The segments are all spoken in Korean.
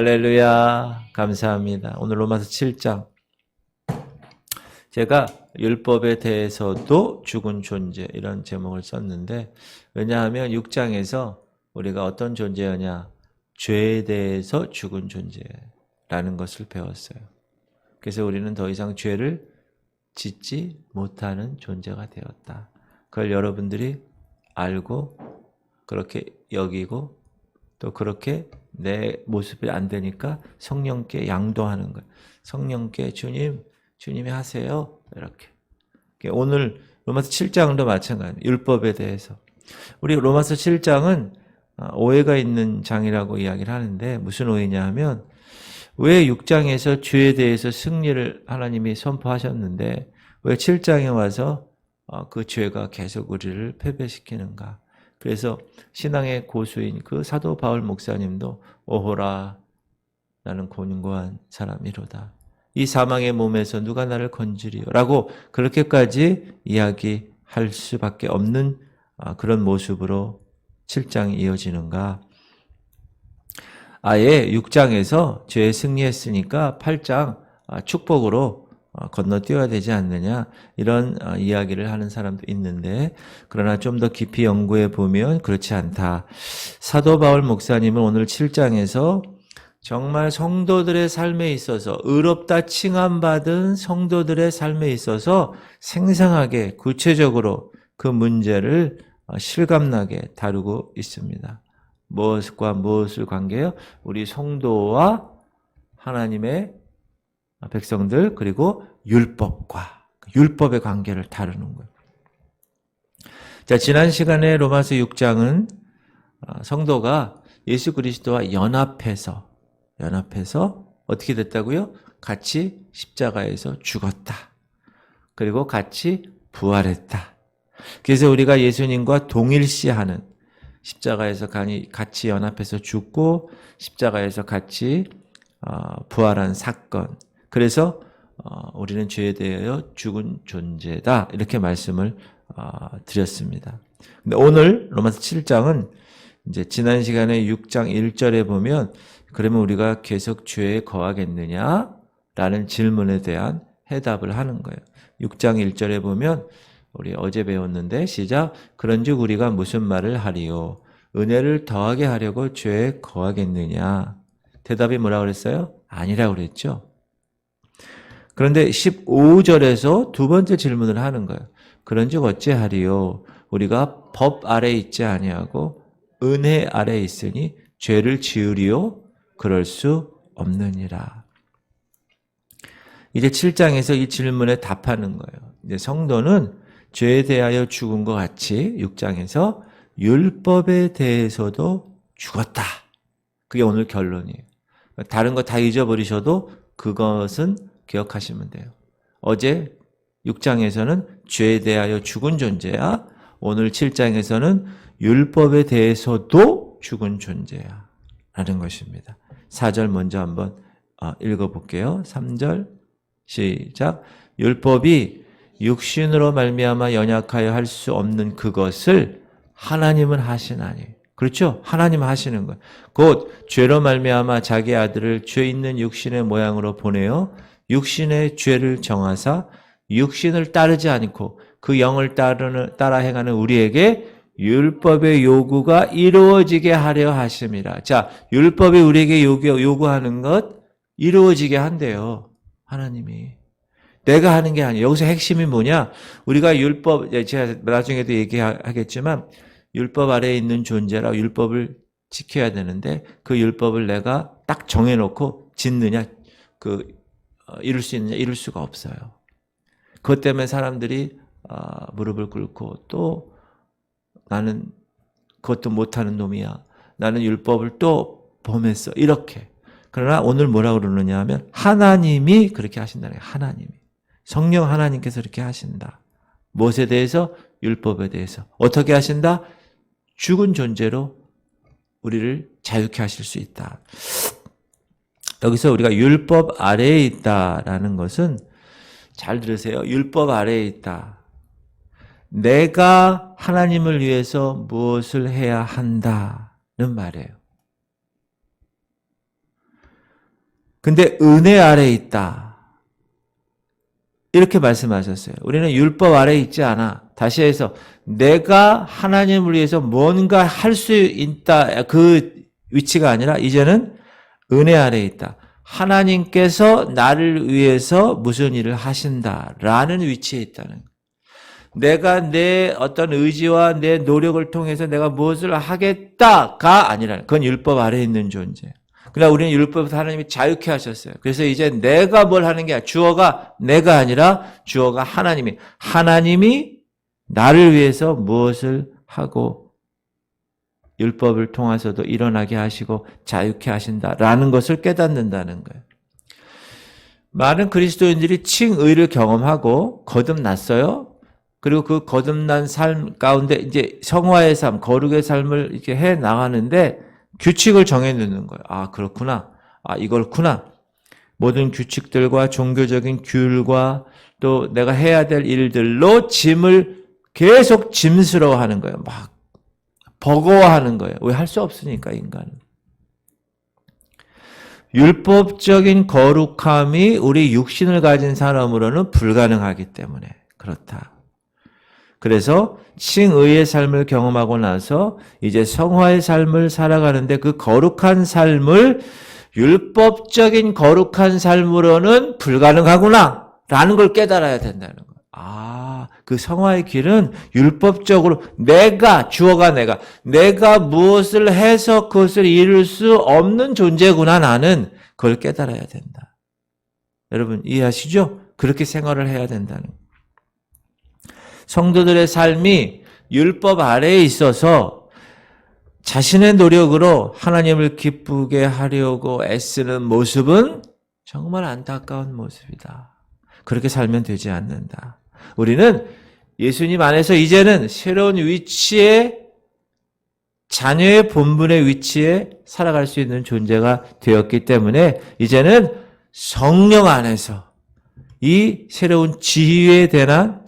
할렐루야. 감사합니다. 오늘 로마서 7장. 제가 율법에 대해서도 죽은 존재 이런 제목을 썼는데, 왜냐하면 6장에서 우리가 어떤 존재였냐? 죄에 대해서 죽은 존재라는 것을 배웠어요. 그래서 우리는 더 이상 죄를 짓지 못하는 존재가 되었다. 그걸 여러분들이 알고 그렇게 여기고 또 그렇게 내 모습이 안 되니까 성령께 양도하는 거예요. 성령께 주님이 하세요. 이렇게. 오늘 로마서 7장도 마찬가지예요. 율법에 대해서. 우리 로마서 7장은 오해가 있는 장이라고 이야기를 하는데 무슨 오해냐 하면 왜 6장에서 죄에 대해서 승리를 하나님이 선포하셨는데 왜 7장에 와서 그 죄가 계속 우리를 패배시키는가. 그래서 신앙의 고수인 그 사도 바울 목사님도 오호라 나는 곤고한 사람이로다. 이 사망의 몸에서 누가 나를 건지리요 라고 그렇게까지 이야기할 수밖에 없는 그런 모습으로 7장이 이어지는가. 아예 6장에서 죄에 승리했으니까 8장 축복으로 건너뛰어야 되지 않느냐 이런 이야기를 하는 사람도 있는데 그러나 좀 더 깊이 연구해 보면 그렇지 않다. 사도 바울 목사님은 오늘 7장에서 정말 성도들의 삶에 있어서 의롭다 칭함받은 성도들의 삶에 있어서 생생하게 구체적으로 그 문제를 실감나게 다루고 있습니다. 무엇과 무엇을 관계해요? 우리 성도와 하나님의 백성들 그리고 율법의 관계를 다루는 거예요. 자, 지난 시간에 로마서 6장은 성도가 예수 그리스도와 연합해서 어떻게 됐다고요? 같이 십자가에서 죽었다. 그리고 같이 부활했다. 그래서 우리가 예수님과 동일시하는 십자가에서 같이 연합해서 죽고 십자가에서 같이 부활한 사건. 그래서 우리는 죄에 대하여 죽은 존재다. 이렇게 말씀을 드렸습니다. 근데 오늘 로마서 7장은 이제 지난 시간에 6장 1절에 보면 그러면 우리가 계속 죄에 거하겠느냐? 라는 질문에 대한 해답을 하는 거예요. 6장 1절에 보면 우리 어제 배웠는데 시작. 그런즉 우리가 무슨 말을 하리요? 은혜를 더하게 하려고 죄에 거하겠느냐? 대답이 뭐라고 그랬어요? 아니라고 그랬죠. 그런데 15절에서 두 번째 질문을 하는 거예요. 그런즉 어찌하리요? 우리가 법 아래 있지 아니하고 은혜 아래 있으니 죄를 지으리요? 그럴 수 없느니라. 이제 7장에서 이 질문에 답하는 거예요. 이제 성도는 죄에 대하여 죽은 것 같이 6장에서 율법에 대해서도 죽었다. 그게 오늘 결론이에요. 다른 거 다 잊어버리셔도 그것은 기억하시면 돼요. 어제 6장에서는 죄에 대하여 죽은 존재야. 오늘 7장에서는 율법에 대해서도 죽은 죄야. 라는 것입니다. 4절 먼저 한번 읽어볼게요. 3절 시작. 율법이 육신으로 말미암아 연약하여 할 수 없는 그것을 하나님은 하시나니. 그렇죠? 하나님 하시는 거예요. 곧 죄로 말미암아 자기 아들을 죄 있는 육신의 모양으로 보내어 육신의 죄를 정하사 육신을 따르지 않고 그 영을 따라 행하는 우리에게 율법의 요구가 이루어지게 하려 하심이라. 자, 율법이 우리에게 요구하는 것 이루어지게 한대요. 하나님이. 내가 하는 게 아니에요. 여기서 핵심이 뭐냐? 우리가 율법, 제가 나중에도 얘기하겠지만 율법 아래에 있는 존재라 율법을 지켜야 되는데 그 율법을 내가 딱 정해놓고 짓느냐? 이룰 수 있느냐? 이룰 수가 없어요. 그것 때문에 사람들이 무릎을 꿇고 또 나는 그것도 못하는 놈이야. 나는 율법을 또 범했어. 이렇게. 그러나 오늘 뭐라고 그러느냐 하면 하나님이 그렇게 하신다는 거예요. 하나님이. 성령 하나님께서 이렇게 하신다. 무엇에 대해서? 율법에 대해서. 어떻게 하신다? 죽은 존재로 우리를 자유케 하실 수 있다. 여기서 우리가 율법 아래에 있다라는 것은 잘 들으세요. 율법 아래에 있다. 내가 하나님을 위해서 무엇을 해야 한다는 말이에요. 근데 은혜 아래에 있다. 이렇게 말씀하셨어요. 우리는 율법 아래에 있지 않아. 다시 해서 내가 하나님을 위해서 뭔가 할 수 있다. 그 위치가 아니라 이제는 은혜 아래에 있다. 하나님께서 나를 위해서 무슨 일을 하신다라는 위치에 있다는 거예요. 내가 내 어떤 의지와 내 노력을 통해서 내가 무엇을 하겠다가 아니라 그건 율법 아래에 있는 존재예요. 그러나 우리는 율법에서 하나님이 자유케 하셨어요. 그래서 이제 내가 뭘 하는 게 아니라 주어가 내가 아니라 주어가 하나님이 나를 위해서 무엇을 하고 율법을 통해서도 일어나게 하시고 자유케 하신다라는 것을 깨닫는다는 거예요. 많은 그리스도인들이 칭의를 경험하고 거듭났어요. 그리고 그 거듭난 삶 가운데 이제 성화의 삶, 거룩의 삶을 이렇게 해 나가는데 규칙을 정해 놓는 거예요. 아, 그렇구나. 아, 이걸구나. 모든 규칙들과 종교적인 규율과 또 내가 해야 될 일들로 짐을 계속 짐스러워하는 거예요. 막 버거워하는 거예요. 왜 할 수 없으니까 인간은. 율법적인 거룩함이 우리 육신을 가진 사람으로는 불가능하기 때문에 그렇다. 그래서 칭의의 삶을 경험하고 나서 이제 성화의 삶을 살아가는데 그 거룩한 삶을 율법적인 거룩한 삶으로는 불가능하구나 라는 걸 깨달아야 된다는 거예요. 아, 그 성화의 길은 율법적으로 주어가 내가 무엇을 해서 그것을 이룰 수 없는 존재구나 나는 그걸 깨달아야 된다. 여러분 이해하시죠? 그렇게 생활을 해야 된다는 거예요. 성도들의 삶이 율법 아래에 있어서 자신의 노력으로 하나님을 기쁘게 하려고 애쓰는 모습은 정말 안타까운 모습이다. 그렇게 살면 되지 않는다. 우리는 예수님 안에서 이제는 새로운 위치에 자녀의 본분의 위치에 살아갈 수 있는 존재가 되었기 때문에 이제는 성령 안에서 이 새로운 지위에 대한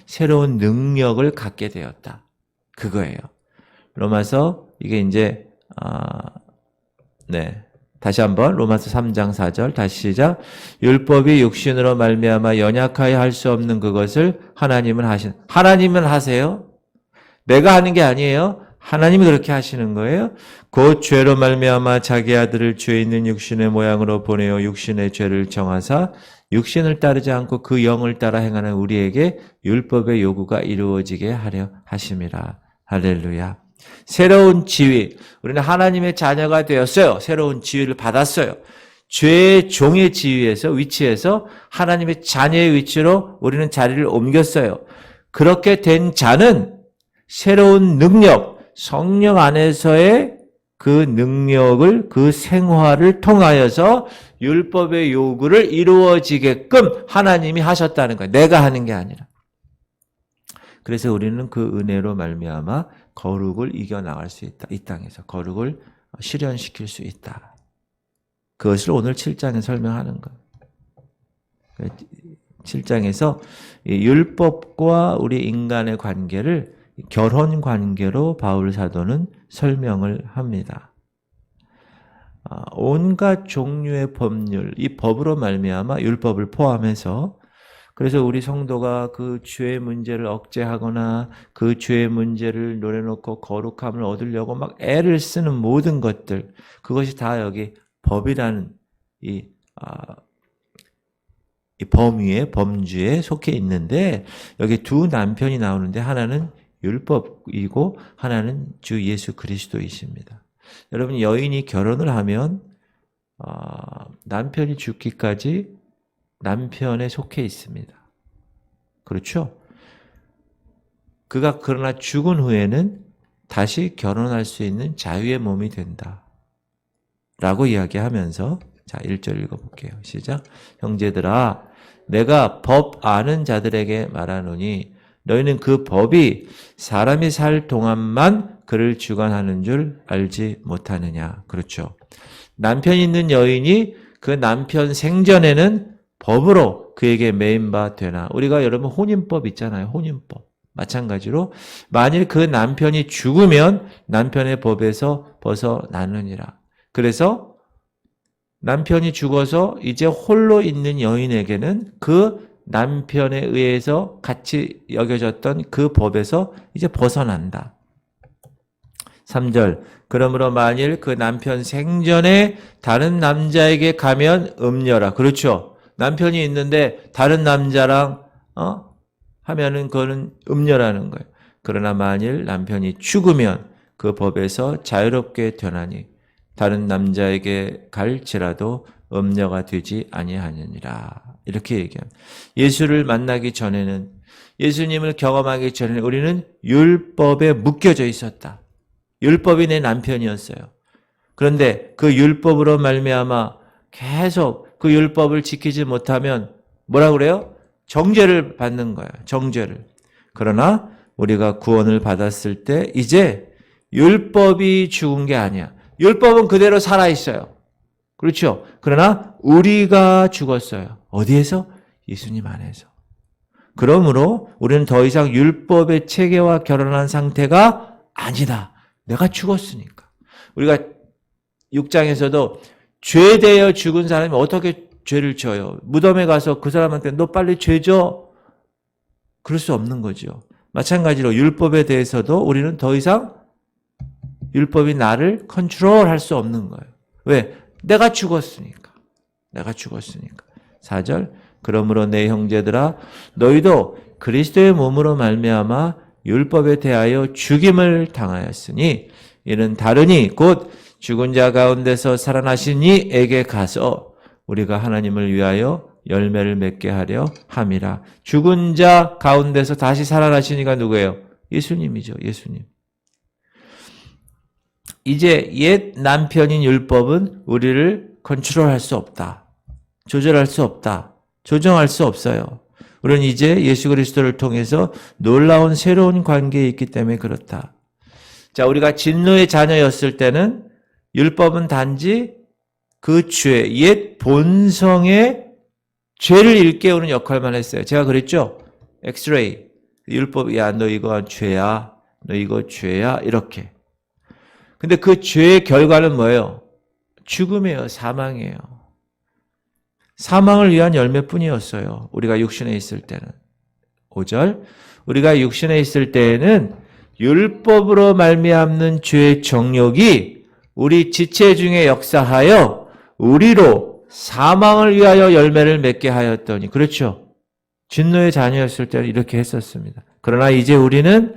새로운 능력을 갖게 되었다. 그거예요. 로마서 이게 이제 다시 한번 로마서 3장 4절 다시 시작. 율법이 육신으로 말미암아 연약하여 할 수 없는 그것을 하나님은 하세요. 내가 하는 게 아니에요. 하나님이 그렇게 하시는 거예요. 곧 죄로 말미암아 자기 아들을 죄 있는 육신의 모양으로 보내어 육신의 죄를 정하사 육신을 따르지 않고 그 영을 따라 행하는 우리에게 율법의 요구가 이루어지게 하려 하심이라. 할렐루야. 새로운 지위. 우리는 하나님의 자녀가 되었어요. 새로운 지위를 받았어요. 죄의 종의 위치에서 하나님의 자녀의 위치로 우리는 자리를 옮겼어요. 그렇게 된 자는 새로운 능력, 성령 안에서의 그 능력을, 그 생활을 통하여서 율법의 요구를 이루어지게끔 하나님이 하셨다는 거예요. 내가 하는 게 아니라. 그래서 우리는 그 은혜로 말미암아 거룩을 이겨나갈 수 있다. 이 땅에서 거룩을 실현시킬 수 있다. 그것을 오늘 7장에 설명하는 거예요. 7장에서 율법과 우리 인간의 관계를 결혼 관계로 바울 사도는 설명을 합니다. 온갖 종류의 법률, 이 법으로 말미암아 율법을 포함해서 그래서 우리 성도가 그 죄의 문제를 억제하거나 그 죄의 문제를 노려놓고 거룩함을 얻으려고 막 애를 쓰는 모든 것들, 그것이 다 여기 법이라는 이 범위에, 범주에 속해 있는데 여기 두 남편이 나오는데 하나는 율법이고 하나는 주 예수 그리스도이십니다. 여러분 여인이 결혼을 하면 남편이 죽기까지 남편에 속해 있습니다. 그렇죠? 그가 그러나 죽은 후에는 다시 결혼할 수 있는 자유의 몸이 된다. 라고 이야기하면서 자 1절 읽어볼게요. 시작. 형제들아 내가 법 아는 자들에게 말하노니 너희는 그 법이 사람이 살 동안만 그를 주관하는 줄 알지 못하느냐. 그렇죠. 남편 있는 여인이 그 남편 생전에는 법으로 그에게 매인 바 되나. 우리가 여러분 혼인법 있잖아요. 혼인법. 마찬가지로 만일 그 남편이 죽으면 남편의 법에서 벗어나느니라. 그래서 남편이 죽어서 이제 홀로 있는 여인에게는 그 남편에 의해서 같이 여겨졌던 그 법에서 이제 벗어난다. 3절. 그러므로 만일 그 남편 생전에 다른 남자에게 가면 음녀라. 그렇죠. 남편이 있는데 다른 남자랑 하면은 그거는 음녀라는 거예요. 그러나 만일 남편이 죽으면 그 법에서 자유롭게 되나니 다른 남자에게 갈지라도 음녀가 되지 아니하느니라. 이렇게 얘기합니다. 예수를 만나기 전에는, 예수님을 경험하기 전에는 우리는 율법에 묶여져 있었다. 율법이 내 남편이었어요. 그런데 그 율법으로 말미암아 계속 그 율법을 지키지 못하면 뭐라 그래요? 정죄를 받는 거예요. 정죄를. 그러나 우리가 구원을 받았을 때 이제 율법이 죽은 게 아니야. 율법은 그대로 살아있어요. 그렇죠? 그러나 우리가 죽었어요. 어디에서? 예수님 안에서. 그러므로 우리는 더 이상 율법의 체계와 결혼한 상태가 아니다. 내가 죽었으니까. 우리가 6장에서도 죄되어 죽은 사람이 어떻게 죄를 져요? 무덤에 가서 그 사람한테 너 빨리 죄 져. 그럴 수 없는 거죠. 마찬가지로 율법에 대해서도 우리는 더 이상 율법이 나를 컨트롤할 수 없는 거예요. 왜? 내가 죽었으니까. 내가 죽었으니까. 4절. 그러므로 내 형제들아 너희도 그리스도의 몸으로 말미암아 율법에 대하여 죽임을 당하였으니 이는 다르니 곧 죽은 자 가운데서 살아나신 이에게 가서 우리가 하나님을 위하여 열매를 맺게 하려 함이라. 죽은 자 가운데서 다시 살아나신 이가 누구예요? 예수님이죠. 예수님. 이제 옛 남편인 율법은 우리를 컨트롤할 수 없다. 조절할 수 없다. 조정할 수 없어요. 우리는 이제 예수 그리스도를 통해서 놀라운 새로운 관계에 있기 때문에 그렇다. 자, 우리가 진노의 자녀였을 때는 율법은 단지 그 죄, 옛 본성의 죄를 일깨우는 역할만 했어요. 제가 그랬죠? 엑스레이. 율법, 야, 너 이거 죄야. 너 이거 죄야. 이렇게. 근데 그 죄의 결과는 뭐예요? 죽음이에요. 사망이에요. 사망을 위한 열매뿐이었어요. 우리가 육신에 있을 때는. 5절. 우리가 육신에 있을 때에는 율법으로 말미암는 죄의 정욕이 우리 지체 중에 역사하여 우리로 사망을 위하여 열매를 맺게 하였더니. 그렇죠. 진노의 자녀였을 때는 이렇게 했었습니다. 그러나 이제 우리는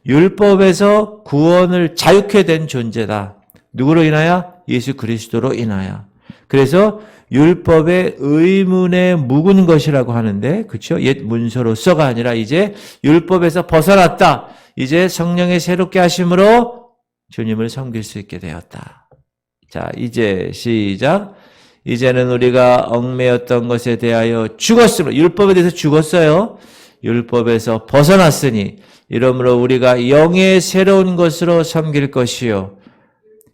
율법에서 구원을 자유케 된 존재다. 누구로 인하여? 예수 그리스도로 인하여. 그래서 율법의 의문에 묵은 것이라고 하는데, 그렇죠? 옛 문서로서가 아니라 이제 율법에서 벗어났다. 이제 성령의 새롭게 하심으로 주님을 섬길 수 있게 되었다. 자, 이제 시작. 이제는 우리가 얽매였던 것에 대하여 죽었으므로, 율법에 대해서 죽었어요. 율법에서 벗어났으니 이러므로 우리가 영의 새로운 것으로 섬길 것이요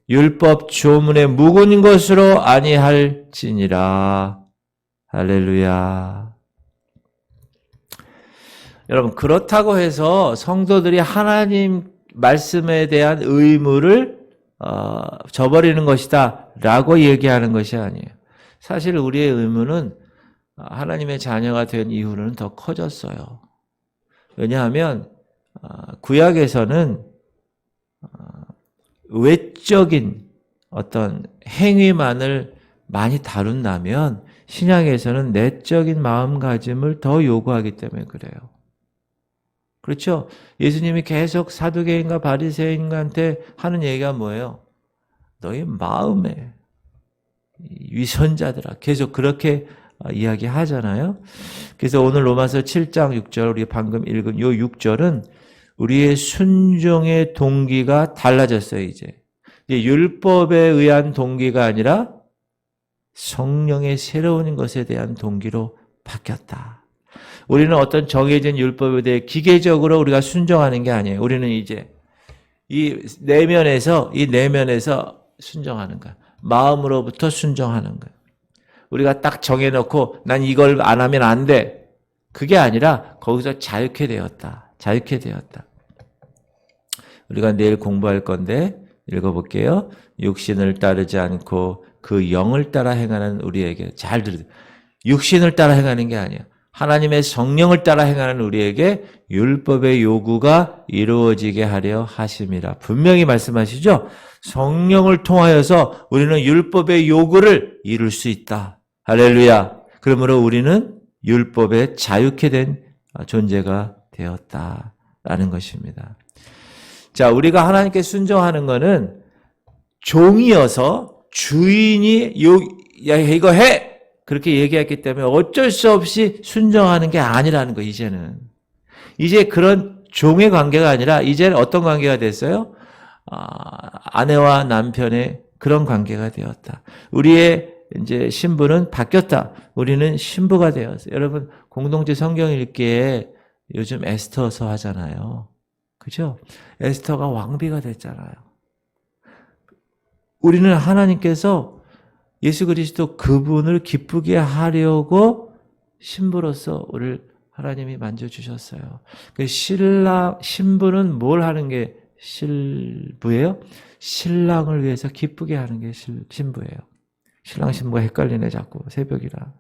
율법 조문에 묵은 것으로 아니할지니라. 할렐루야. 여러분, 그렇다고 해서 성도들이 하나님 말씀에 대한 의무를 저버리는 것이다 라고 얘기하는 것이 아니에요. 사실 우리의 의무는 하나님의 자녀가 된 이후로는 더 커졌어요. 왜냐하면 구약에서는 외적인 어떤 행위만을 많이 다룬다면 신약에서는 내적인 마음가짐을 더 요구하기 때문에 그래요. 그렇죠? 예수님이 계속 사두개인과 바리새인한테 하는 얘기가 뭐예요? 너희 마음에 위선자들아. 계속 그렇게 이야기하잖아요. 그래서 오늘 로마서 7장 6절 우리 방금 읽은 요 6절은 우리의 순종의 동기가 달라졌어요. 이제 율법에 의한 동기가 아니라 성령의 새로운 것에 대한 동기로 바뀌었다. 우리는 어떤 정해진 율법에 대해 기계적으로 우리가 순종하는 게 아니에요. 우리는 이제 이 내면에서 순종하는 거야. 마음으로부터 순종하는 거야. 우리가 딱 정해놓고 난 이걸 안 하면 안 돼. 그게 아니라 거기서 자유케 되었다. 자유케 되었다. 우리가 내일 공부할 건데 읽어볼게요. 육신을 따르지 않고 그 영을 따라 행하는 우리에게 잘 들으세요. 육신을 따라 행하는 게 아니야. 하나님의 성령을 따라 행하는 우리에게 율법의 요구가 이루어지게 하려 하심이라. 분명히 말씀하시죠? 성령을 통하여서 우리는 율법의 요구를 이룰 수 있다. 할렐루야. 그러므로 우리는 율법에 자유케 된 존재가 되었다라는 것입니다. 자, 우리가 하나님께 순종하는 것은 종이어서 주인이 야, 이거 해! 그렇게 얘기했기 때문에 어쩔 수 없이 순종하는 게 아니라는 거, 이제는. 이제 그런 종의 관계가 아니라 이제는 어떤 관계가 됐어요? 아내와 남편의 그런 관계가 되었다. 우리의 이제 신부는 바뀌었다. 우리는 신부가 되었어요. 여러분, 공동체 성경 읽기에 요즘 에스더서 하잖아요. 그죠? 에스더가 왕비가 됐잖아요. 우리는 하나님께서 예수 그리스도 그분을 기쁘게 하려고 신부로서 우리를 하나님이 만져주셨어요. 신부는 뭘 하는 게 신부예요? 신랑을 위해서 기쁘게 하는 게 신부예요. 신랑 신부가 헷갈리네 자꾸 새벽이라.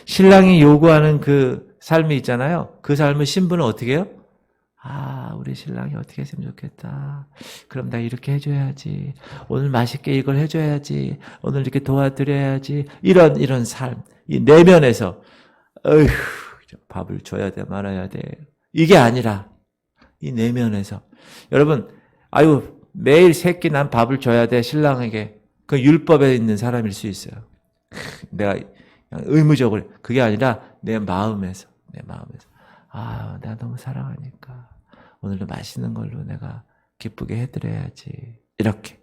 신랑이 요구하는 그 삶이 있잖아요. 그 삶을 신부는 어떻게 해요? 우리 신랑이 어떻게 했으면 좋겠다. 그럼 나 이렇게 해줘야지. 오늘 맛있게 이걸 해줘야지. 오늘 이렇게 도와드려야지. 이런 삶. 이 내면에서, 밥을 줘야 돼, 말아야 돼. 이게 아니라, 이 내면에서. 여러분, 매일 새끼 난 밥을 줘야 돼, 신랑에게. 그 율법에 있는 사람일 수 있어요. 내가 그냥 의무적으로. 그게 아니라 내 마음에서. 내가 너무 사랑하니까 오늘도 맛있는 걸로 내가 기쁘게 해드려야지. 이렇게.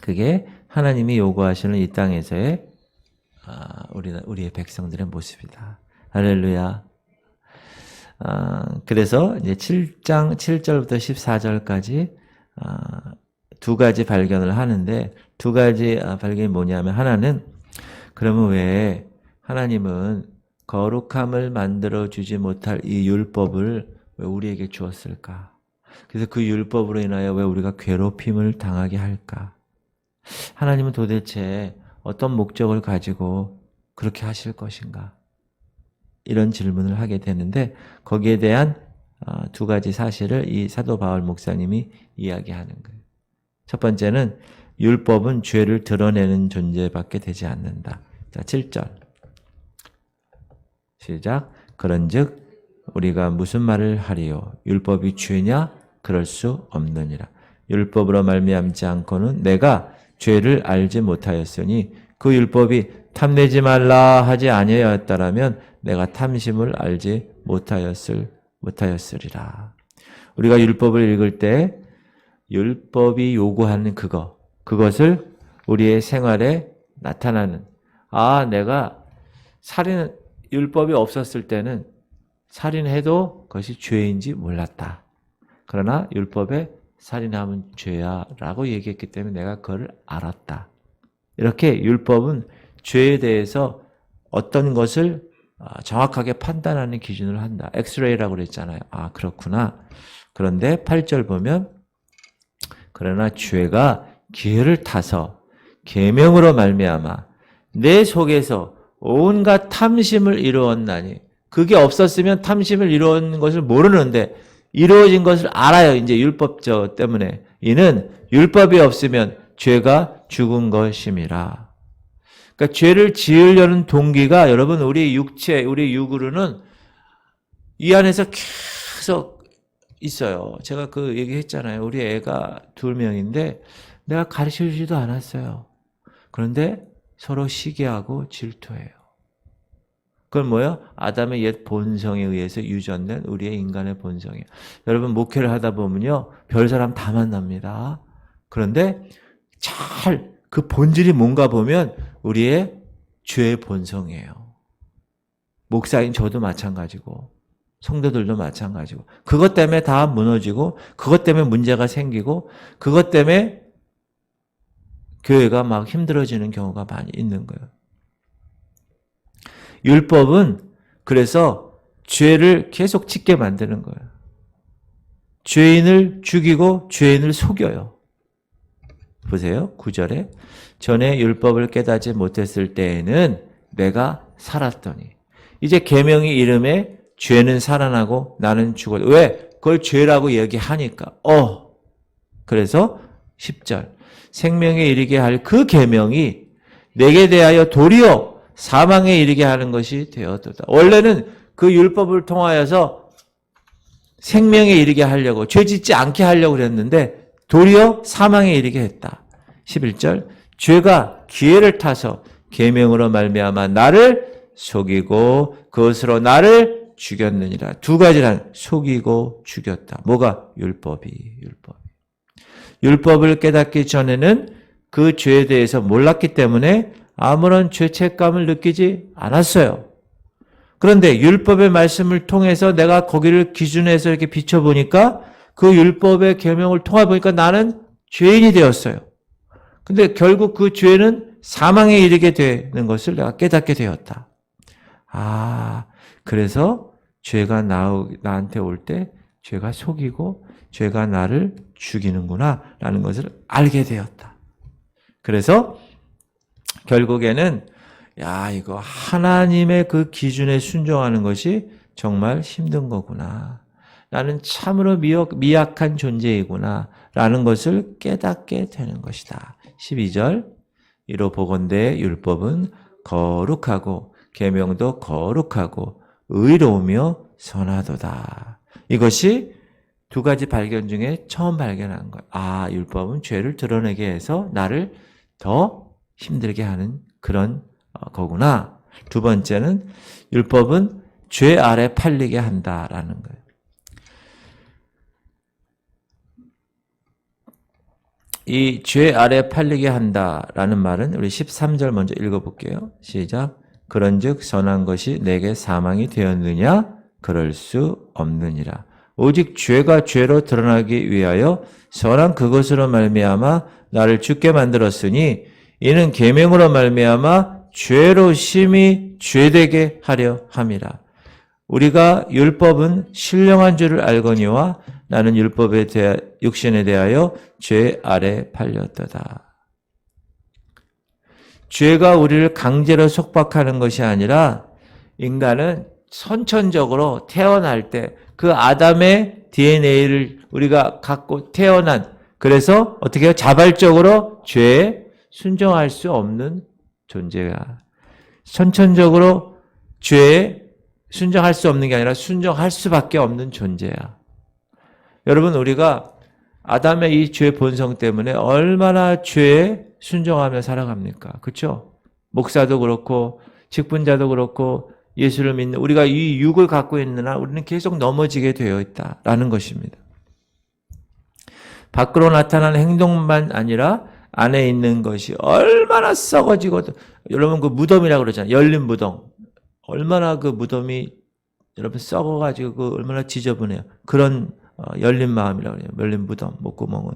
그게 하나님이 요구하시는 이 땅에서의 우리의 백성들의 모습이다. 할렐루야. 그래서 이제 7장 7절부터 14절까지 두 가지 발견을 하는데, 두 가지 발견이 뭐냐면, 하나는 그러면 왜 하나님은 거룩함을 만들어주지 못할 이 율법을 왜 우리에게 주었을까? 그래서 그 율법으로 인하여 왜 우리가 괴롭힘을 당하게 할까? 하나님은 도대체 어떤 목적을 가지고 그렇게 하실 것인가? 이런 질문을 하게 되는데, 거기에 대한 두 가지 사실을 이 사도 바울 목사님이 이야기하는 거예요. 첫 번째는 율법은 죄를 드러내는 존재밖에 되지 않는다. 자, 7절. 시작. 그런즉 우리가 무슨 말을 하리요? 율법이 죄냐? 그럴 수 없느니라. 율법으로 말미암지 않고는 내가 죄를 알지 못하였으니 그 율법이 탐내지 말라 하지 아니하였다라면 내가 탐심을 알지 못하였으리라. 우리가 율법을 읽을 때 율법이 요구하는 그것을 우리의 생활에 나타나는, 내가 율법이 없었을 때는 살인해도 그것이 죄인지 몰랐다. 그러나 율법에 살인하면 죄야 라고 얘기했기 때문에 내가 그걸 알았다. 이렇게 율법은 죄에 대해서 어떤 것을 정확하게 판단하는 기준을 한다. 엑스레이라고 그랬잖아요. 그렇구나. 그런데 8절 보면, 그러나 죄가 기회를 타서 계명으로 말미암아 내 속에서 온갖 탐심을 이루었나니, 그게 없었으면 탐심을 이루는 것을 모르는데 이루어진 것을 알아요. 이제 율법적 때문에. 이는 율법이 없으면 죄가 죽은 것임이라. 그러니까 죄를 지으려는 동기가, 여러분, 우리 육체, 우리 육으로는 이 안에서 계속 있어요. 제가 그 얘기했잖아요. 우리 애가 2명인데 내가 가르쳐주지도 않았어요. 그런데 서로 시기하고 질투해요. 그건 뭐예요? 아담의 옛 본성에 의해서 유전된 우리의 인간의 본성이에요. 여러분, 목회를 하다 보면요, 별 사람 다 만납니다. 그런데 그 본질이 뭔가 보면 우리의 죄의 본성이에요. 목사인 저도 마찬가지고 성도들도 마찬가지고, 그것 때문에 다 무너지고, 그것 때문에 문제가 생기고, 그것 때문에 교회가 막 힘들어지는 경우가 많이 있는 거예요. 율법은 그래서 죄를 계속 짓게 만드는 거예요. 죄인을 죽이고 죄인을 속여요. 보세요. 9절에 전에 율법을 깨닫지 못했을 때에는 내가 살았더니 이제 계명이 이름에 죄는 살아나고 나는 죽었다. 왜? 그걸 죄라고 얘기하니까. 그래서 10절 생명에 이르게 할 그 계명이 내게 대하여 도리어 사망에 이르게 하는 것이 되었도다. 원래는 그 율법을 통하여서 생명에 이르게 하려고 죄 짓지 않게 하려고 그랬는데 도리어 사망에 이르게 했다. 11절 죄가 기회를 타서 계명으로 말미암아 나를 속이고 그것으로 나를 죽였느니라. 두 가지란 속이고 죽였다. 뭐가? 율법을 깨닫기 전에는 그 죄에 대해서 몰랐기 때문에 아무런 죄책감을 느끼지 않았어요. 그런데 율법의 말씀을 통해서 내가 거기를 기준해서 이렇게 비춰보니까 그 율법의 계명을 통해 보니까 나는 죄인이 되었어요. 근데 결국 그 죄는 사망에 이르게 되는 것을 내가 깨닫게 되었다. 그래서 죄가 나한테 올 때 죄가 속이고 죄가 나를 죽이는구나 라는 것을 알게 되었다. 그래서 결국에는 이거 하나님의 그 기준에 순종하는 것이 정말 힘든 거구나. 나는 참으로 미약한 존재이구나 라는 것을 깨닫게 되는 것이다. 12절 이로 보건대 율법은 거룩하고 계명도 거룩하고 의로우며 선하도다. 이것이 두 가지 발견 중에 처음 발견한 거예요. 율법은 죄를 드러내게 해서 나를 더 힘들게 하는 그런 거구나. 두 번째는 율법은 죄 아래 팔리게 한다라는 거예요. 이 죄 아래 팔리게 한다라는 말은 우리 13절 먼저 읽어볼게요. 시작. 그런즉 선한 것이 내게 사망이 되었느냐? 그럴 수 없느니라. 오직 죄가 죄로 드러나기 위하여 선한 그것으로 말미암아 나를 죽게 만들었으니 이는 계명으로 말미암아 죄로 심히 죄되게 하려 함이라. 우리가 율법은 신령한 줄을 알거니와 나는 율법에 대하 육신에 대하여 죄 아래 팔렸도다. 죄가 우리를 강제로 속박하는 것이 아니라 인간은 선천적으로 태어날 때 그 아담의 DNA를 우리가 갖고 태어난, 그래서 어떻게 해요? 자발적으로 죄에 순종할 수 없는 존재야. 선천적으로 죄에 순종할 수 없는 게 아니라 순종할 수밖에 없는 존재야. 여러분, 우리가 아담의 이 죄 본성 때문에 얼마나 죄에 순종하며 살아갑니까? 그렇죠? 목사도 그렇고 직분자도 그렇고 예수를 믿는 우리가 이 육을 갖고 있는 한 우리는 계속 넘어지게 되어 있다라는 것입니다. 밖으로 나타나는 행동만 아니라 안에 있는 것이 얼마나 썩어지고, 여러분 그 무덤이라고 그러잖아요. 열린 무덤. 얼마나 그 무덤이 여러분 썩어가지고 그 얼마나 지저분해요. 그런 열린 마음이라고 그래요. 열린 무덤, 목구멍은.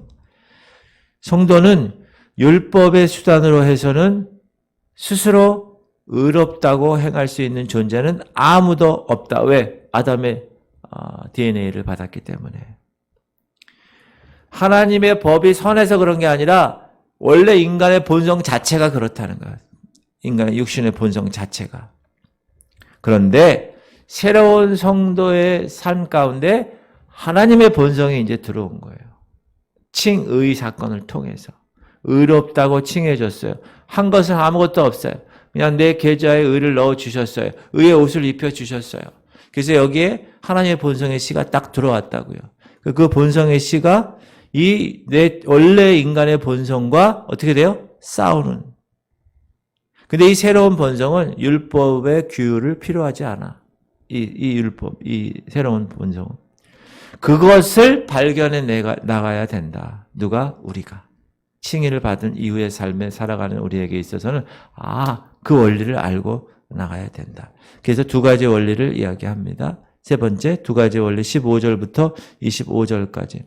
성도는 율법의 수단으로 해서는 스스로 의롭다고 행할 수 있는 존재는 아무도 없다. 왜? 아담의 DNA를 받았기 때문에. 하나님의 법이 선해서 그런 게 아니라 원래 인간의 본성 자체가 그렇다는 거예요. 인간의 육신의 본성 자체가. 그런데 새로운 성도의 삶 가운데 하나님의 본성이 이제 들어온 거예요. 칭의 사건을 통해서. 의롭다고 칭해줬어요. 한 것은 아무것도 없어요. 그냥 내 계좌에 의를 넣어주셨어요. 의의 옷을 입혀주셨어요. 그래서 여기에 하나님의 본성의 씨가 딱 들어왔다고요. 그 본성의 씨가 이 내 원래 인간의 본성과 어떻게 돼요? 싸우는. 근데 이 새로운 본성은 율법의 규율을 필요하지 않아. 이 율법, 이 새로운 본성은. 그것을 발견해 나가야 된다. 누가? 우리가. 칭의를 받은 이후의 삶에 살아가는 우리에게 있어서는 그 원리를 알고 나가야 된다. 그래서 두 가지 원리를 이야기합니다. 세 번째, 두 가지 원리 15절부터 25절까지.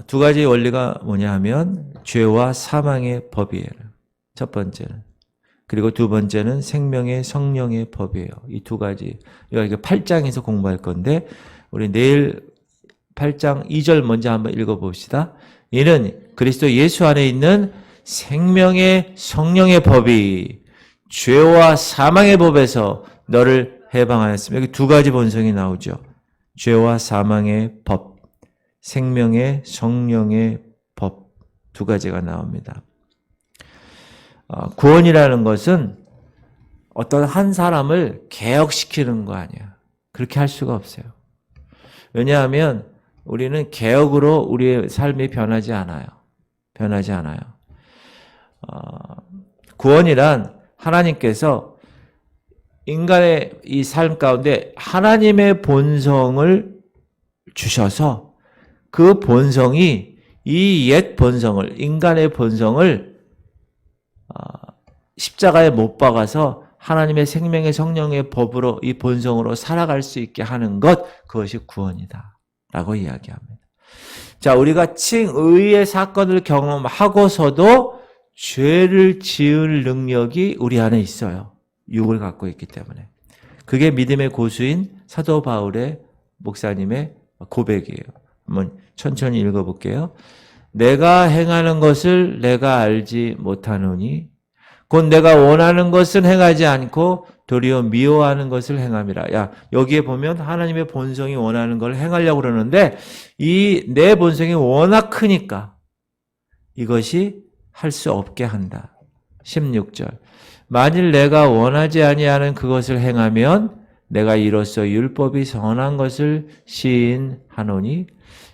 두 가지 원리가 뭐냐 하면 죄와 사망의 법이에요. 첫 번째는. 그리고 두 번째는 생명의 성령의 법이에요. 이 두 가지. 이거 8장에서 공부할 건데 우리 내일 8장 2절 먼저 한번 읽어봅시다. 이는 그리스도 예수 안에 있는 생명의 성령의 법이 죄와 사망의 법에서 너를 해방하였으며, 여기 두 가지 본성이 나오죠. 죄와 사망의 법, 생명의 성령의 법, 두 가지가 나옵니다. 구원이라는 것은 어떤 한 사람을 개혁시키는 거 아니야. 그렇게 할 수가 없어요. 왜냐하면 우리는 개혁으로 우리의 삶이 변하지 않아요. 변하지 않아요. 구원이란 하나님께서 인간의 이 삶 가운데 하나님의 본성을 주셔서 그 본성이 이 옛 본성을, 인간의 본성을 십자가에 못 박아서 하나님의 생명의 성령의 법으로 이 본성으로 살아갈 수 있게 하는 것, 그것이 구원이다 라고 이야기합니다. 자, 우리가 칭의의 사건을 경험하고서도 죄를 지을 능력이 우리 안에 있어요. 육을 갖고 있기 때문에. 그게 믿음의 고수인 사도 바울의 목사님의 고백이에요. 한번 천천히 읽어볼게요. 내가 행하는 것을 내가 알지 못하노니 곧 내가 원하는 것은 행하지 않고 도리어 미워하는 것을 행함이라. 야, 여기에 보면 하나님의 본성이 원하는 걸 행하려고 그러는데 이 내 본성이 워낙 크니까 이것이 할 수 없게 한다. 16절. 만일 내가 원하지 아니하는 그것을 행하면 내가 이로써 율법이 선한 것을 시인하노니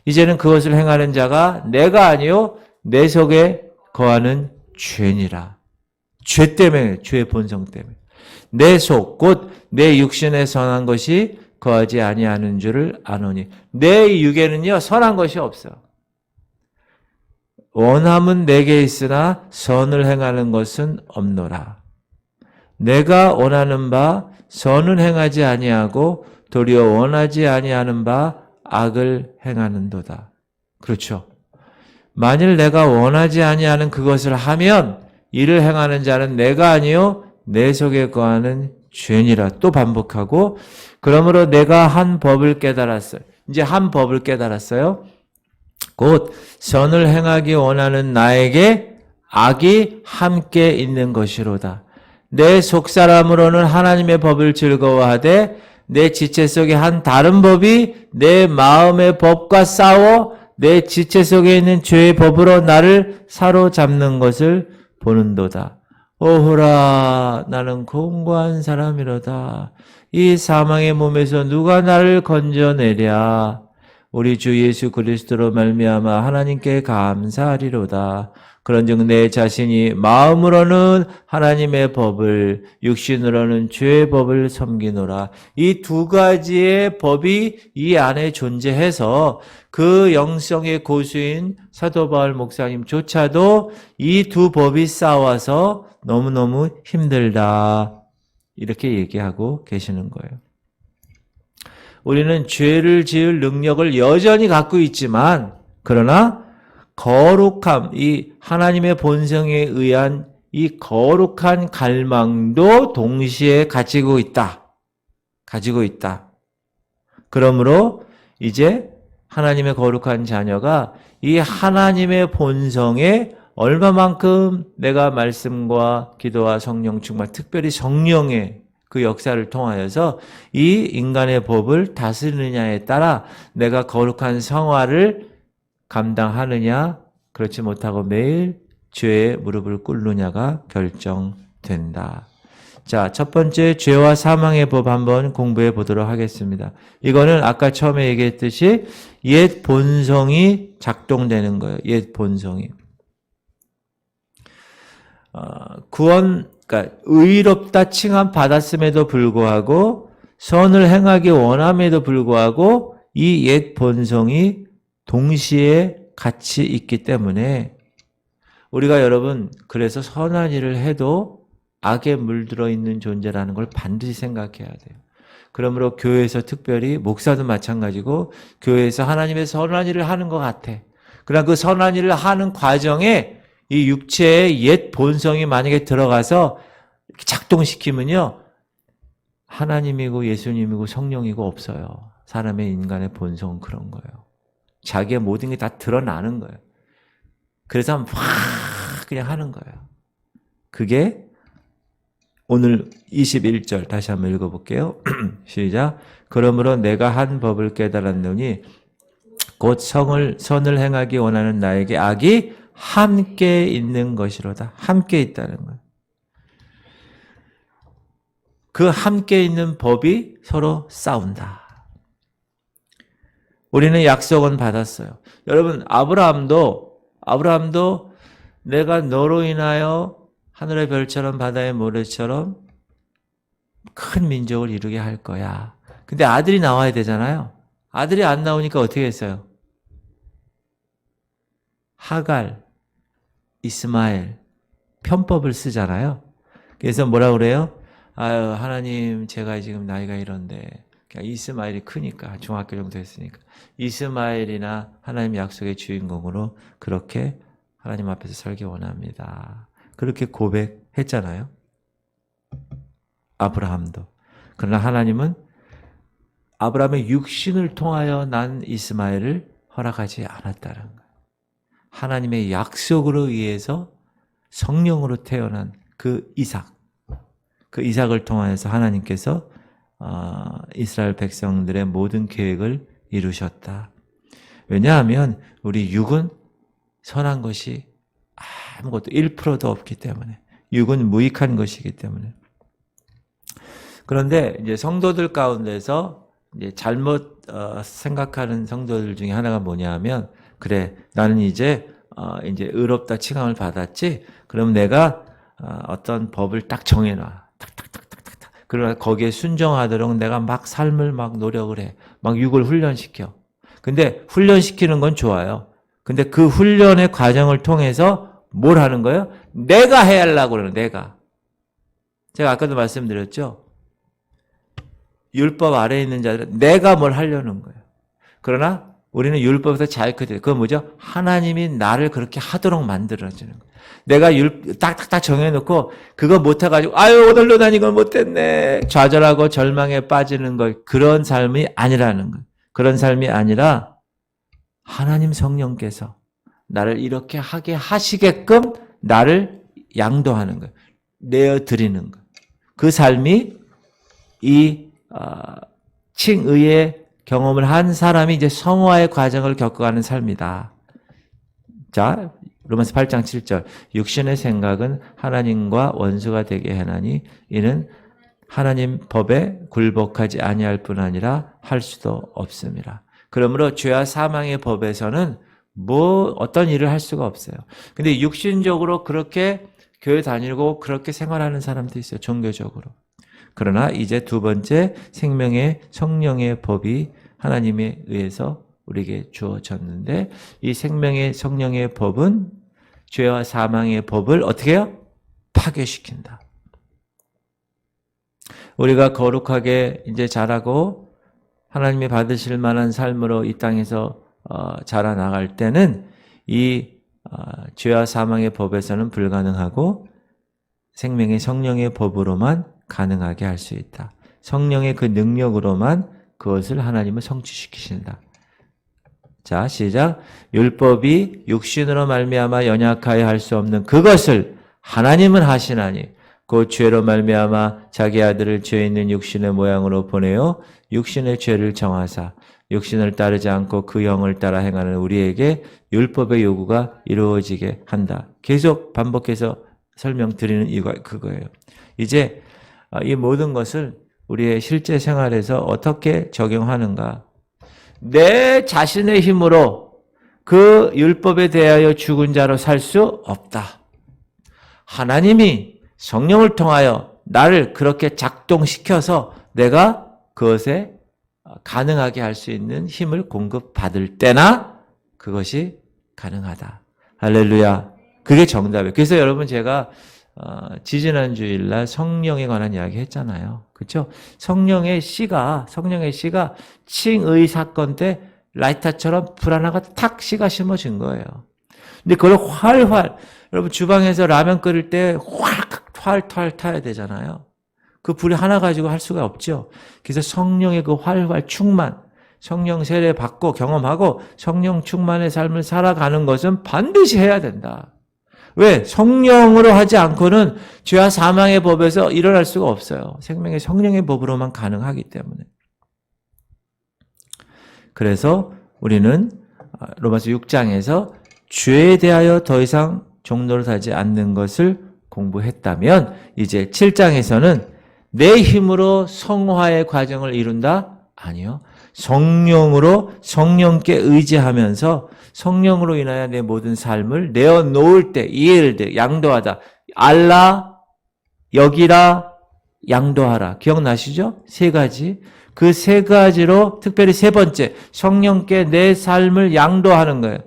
이제는 그것을 행하는 자가 내가 아니요 내 속에 거하는 죄니라. 죄 때문에, 죄의 본성 때문에. 내 속, 곧 내 육신에 선한 것이 거하지 아니하는 줄을 아노니. 내 육에는요 선한 것이 없어. 원함은 내게 있으나 선을 행하는 것은 없노라. 내가 원하는 바 선은 행하지 아니하고 도리어 원하지 아니하는 바 악을 행하는도다. 그렇죠. 만일 내가 원하지 아니하는 그것을 하면 이를 행하는 자는 내가 아니요 내 속에 거하는 죄니라. 또 반복하고 그러므로 내가 한 법을 깨달았어요. 이제 한 법을 깨달았어요. 곧 선을 행하기 원하는 나에게 악이 함께 있는 것이로다. 내 속사람으로는 하나님의 법을 즐거워하되 내 지체 속에 한 다른 법이 내 마음의 법과 싸워 내 지체 속에 있는 죄의 법으로 나를 사로잡는 것을 보는도다. 오호라 나는 공고한 사람이로다. 이 사망의 몸에서 누가 나를 건져내랴. 우리 주 예수 그리스도로 말미암아 하나님께 감사하리로다. 그런즉 내 자신이 마음으로는 하나님의 법을, 육신으로는 죄의 법을 섬기노라. 이 두 가지의 법이 이 안에 존재해서 그 영성의 고수인 사도 바울 목사님조차도 이 두 법이 싸워서 너무너무 힘들다. 이렇게 얘기하고 계시는 거예요. 우리는 죄를 지을 능력을 여전히 갖고 있지만, 그러나 거룩함, 이 하나님의 본성에 의한 이 거룩한 갈망도 동시에 가지고 있다. 가지고 있다. 그러므로 이제 하나님의 거룩한 자녀가 이 하나님의 본성에 얼마만큼 내가 말씀과 기도와 성령 충만, 특별히 성령의 그 역사를 통하여서 이 인간의 법을 다스리느냐에 따라 내가 거룩한 성화를 감당하느냐, 그렇지 못하고 매일 죄에 무릎을 꿇느냐가 결정된다. 자, 첫 번째 죄와 사망의 법 한번 공부해 보도록 하겠습니다. 이거는 아까 처음에 얘기했듯이 옛 본성이 작동되는 거예요. 옛 본성이. 그러니까 의롭다 칭함 받았음에도 불구하고 선을 행하기 원함에도 불구하고 이 옛 본성이 동시에 같이 있기 때문에 우리가 여러분 그래서 선한 일을 해도 악에 물들어 있는 존재라는 걸 반드시 생각해야 돼요. 그러므로 교회에서 특별히 목사도 마찬가지고 교회에서 하나님의 선한 일을 하는 것 같아. 그러나 그 선한 일을 하는 과정에 이 육체의 옛 본성이 만약에 들어가서 작동시키면요. 하나님이고 예수님이고 성령이고 없어요. 사람의 인간의 본성은 그런 거예요. 자기의 모든 게 다 드러나는 거예요. 그래서 막 그냥 하는 거예요. 그게 오늘 21절 다시 한번 읽어볼게요. 시작. 그러므로 내가 한 법을 깨달았노니 곧 선을 행하기 원하는 나에게 악이 함께 있는 것이로다. 함께 있다는 거예요. 그 함께 있는 법이 서로 싸운다. 우리는 약속은 받았어요. 여러분, 아브라함도 내가 너로 인하여 하늘의 별처럼 바다의 모래처럼 큰 민족을 이루게 할 거야. 근데 아들이 나와야 되잖아요. 아들이 안 나오니까 어떻게 했어요? 하갈, 이스마엘, 편법을 쓰잖아요. 그래서 뭐라 그래요? 아유, 하나님, 제가 지금 나이가 이런데, 그냥 이스마엘이 크니까, 중학교 정도 했으니까, 이스마엘이나 하나님 약속의 주인공으로 그렇게 하나님 앞에서 설기 원합니다. 그렇게 고백했잖아요. 아브라함도. 그러나 하나님은 아브라함의 육신을 통하여 난 이스마엘을 허락하지 않았다는 거예요. 하나님의 약속으로 의해서 성령으로 태어난 그 이삭을 통하여서 하나님께서 이스라엘 백성들의 모든 계획을 이루셨다. 왜냐하면 우리 육은 선한 것이 아무것도 1%도 없기 때문에, 육은 무익한 것이기 때문에. 그런데 이제 성도들 가운데서 이제 잘못 생각하는 성도들 중에 하나가 뭐냐면, 그래, 나는 이제 의롭다 칭함을 받았지. 그럼 내가 어떤 법을 딱 정해놔. 탁탁탁탁탁. 그러나 거기에 순종하도록 내가 막 삶을 막 노력을 해. 막 육을 훈련시켜. 근데 훈련시키는 건 좋아요. 근데 그 훈련의 과정을 통해서 뭘 하는 거예요? 내가 해야 하려고 그러는, 내가. 제가 아까도 말씀드렸죠? 율법 아래에 있는 자들은 내가 뭘 하려는 거예요. 그러나 우리는 율법에서 자유케 그건 뭐죠? 하나님이 나를 그렇게 하도록 만들어주는 거예요. 내가 딱딱딱 정해놓고 그거 못해가지고 아유 오늘로 난 이걸 못했네 좌절하고 절망에 빠지는 것, 그런 삶이 아니라는 거예요. 그런 삶이 아니라 하나님 성령께서 나를 이렇게 하게 하시게끔 나를 양도하는 거예요. 내어드리는 거예요. 그 삶이 이 칭의의 경험을 한 사람이 이제 성화의 과정을 겪어가는 삶이다. 자, 로마서 8장 7절. 육신의 생각은 하나님과 원수가 되게 하나니 이는 하나님 법에 굴복하지 아니할 뿐 아니라 할 수도 없습니다. 그러므로 죄와 사망의 법에서는 어떤 일을 할 수가 없어요. 근데 육신적으로 그렇게 교회 다니고 그렇게 생활하는 사람도 있어요. 종교적으로. 그러나 이제 두 번째 생명의 성령의 법이 하나님에 의해서 우리에게 주어졌는데, 이 생명의 성령의 법은 죄와 사망의 법을 어떻게 해요? 파괴시킨다. 우리가 거룩하게 이제 자라고 하나님이 받으실 만한 삶으로 이 땅에서 자라나갈 때는 이 죄와 사망의 법에서는 불가능하고 생명의 성령의 법으로만 가능하게 할 수 있다. 성령의 그 능력으로만 그것을 하나님은 성취시키신다. 자, 시작. 율법이 육신으로 말미암아 연약하여 할 수 없는 그것을 하나님은 하시나니 그 죄로 말미암아 자기 아들을 죄 있는 육신의 모양으로 보내어 육신의 죄를 정하사 육신을 따르지 않고 그 영을 따라 행하는 우리에게 율법의 요구가 이루어지게 한다. 계속 반복해서 설명드리는 이유가 그거예요. 이제 이 모든 것을 우리의 실제 생활에서 어떻게 적용하는가? 내 자신의 힘으로 그 율법에 대하여 죽은 자로 살 수 없다. 하나님이 성령을 통하여 나를 그렇게 작동시켜서 내가 그것에 가능하게 할 수 있는 힘을 공급받을 때나 그것이 가능하다. 할렐루야. 그게 정답이에요. 그래서 여러분 제가 지지난 주일날 성령에 관한 이야기 했잖아요. 그렇죠? 성령의 씨가 칭의 사건 때 라이터처럼 불 하나가 탁 씨가 심어진 거예요. 근데 그걸 활활, 여러분 주방에서 라면 끓일 때 활 타야 되잖아요. 그 불이 하나 가지고 할 수가 없죠. 그래서 성령의 그 활활 충만, 성령 세례 받고 경험하고 성령 충만의 삶을 살아가는 것은 반드시 해야 된다. 왜? 성령으로 하지 않고는 죄와 사망의 법에서 일어날 수가 없어요. 생명의 성령의 법으로만 가능하기 때문에. 그래서 우리는 로마서 6장에서 죄에 대하여 더 이상 종노릇 하지 않는 것을 공부했다면 이제 7장에서는 내 힘으로 성화의 과정을 이룬다? 아니요. 성령으로 성령께 의지하면서 성령으로 인하여 내 모든 삶을 내어놓을 때, 이해를 때, 양도하다. 알라, 여기라, 양도하라. 기억나시죠? 세 가지. 그 세 가지로 특별히 세 번째, 성령께 내 삶을 양도하는 거예요.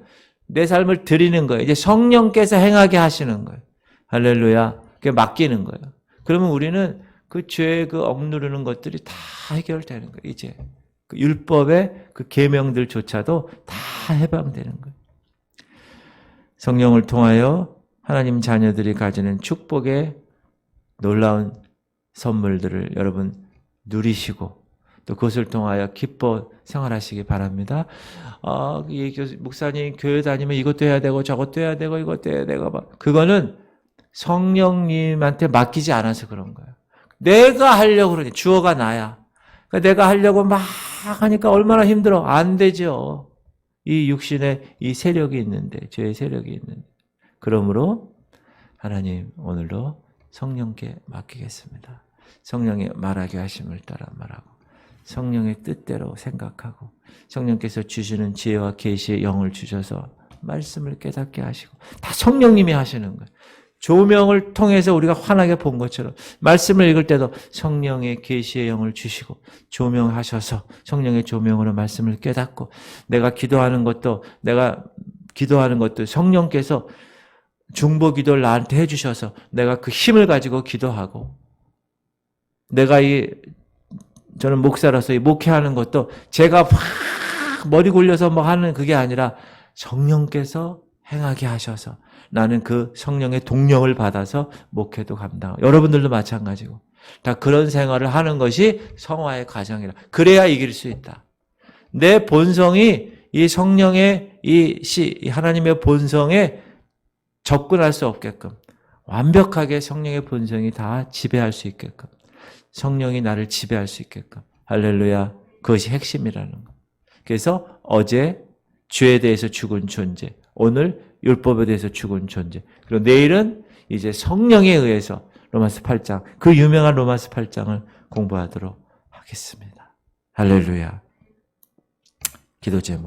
내 삶을 드리는 거예요. 이제 성령께서 행하게 하시는 거예요. 할렐루야. 그게 맡기는 거예요. 그러면 우리는 그 죄, 그 억누르는 것들이 다 해결되는 거예요. 이제 그 율법의 그 계명들조차도 다 해방되는 거예요. 성령을 통하여 하나님 자녀들이 가지는 축복의 놀라운 선물들을 여러분 누리시고 또 그것을 통하여 기뻐 생활하시기 바랍니다. 목사님 교회 다니면 이것도 해야 되고 저것도 해야 되고 이것도 해야 되고 그거는 성령님한테 맡기지 않아서 그런 거예요. 내가 하려고 그러니 주어가 나야. 그러니까 내가 하려고 막 하니까 얼마나 힘들어. 안 되죠. 이 육신에 이 세력이 있는데 죄의 세력이 있는데 그러므로 하나님 오늘도 성령께 맡기겠습니다. 성령의 말하게 하심을 따라 말하고 성령의 뜻대로 생각하고 성령께서 주시는 지혜와 계시의 영을 주셔서 말씀을 깨닫게 하시고 다 성령님이 하시는 거예요. 조명을 통해서 우리가 환하게 본 것처럼 말씀을 읽을 때도 성령의 계시의 영을 주시고 조명하셔서 성령의 조명으로 말씀을 깨닫고 내가 기도하는 것도 성령께서 중보 기도를 나한테 해주셔서 내가 그 힘을 가지고 기도하고 내가 저는 목사로서 이 목회하는 것도 제가 막 머리 굴려서 뭐 하는 그게 아니라 성령께서 행하게 하셔서 나는 그 성령의 동력을 받아서 목회도 감당하고 여러분들도 마찬가지고 다 그런 생활을 하는 것이 성화의 과정이라. 그래야 이길 수 있다. 내 본성이 이 성령의 이 하나님의 본성에 접근할 수 없게끔 완벽하게 성령의 본성이 다 지배할 수 있게끔 성령이 나를 지배할 수 있게끔 할렐루야. 그것이 핵심이라는 거. 그래서 어제 죄에 대해서 죽은 존재, 오늘 율법에 대해서 죽은 존재. 그리고 내일은 이제 성령에 의해서 로마서 8장, 그 유명한 로마서 8장을 공부하도록 하겠습니다. 할렐루야. 기도 제목.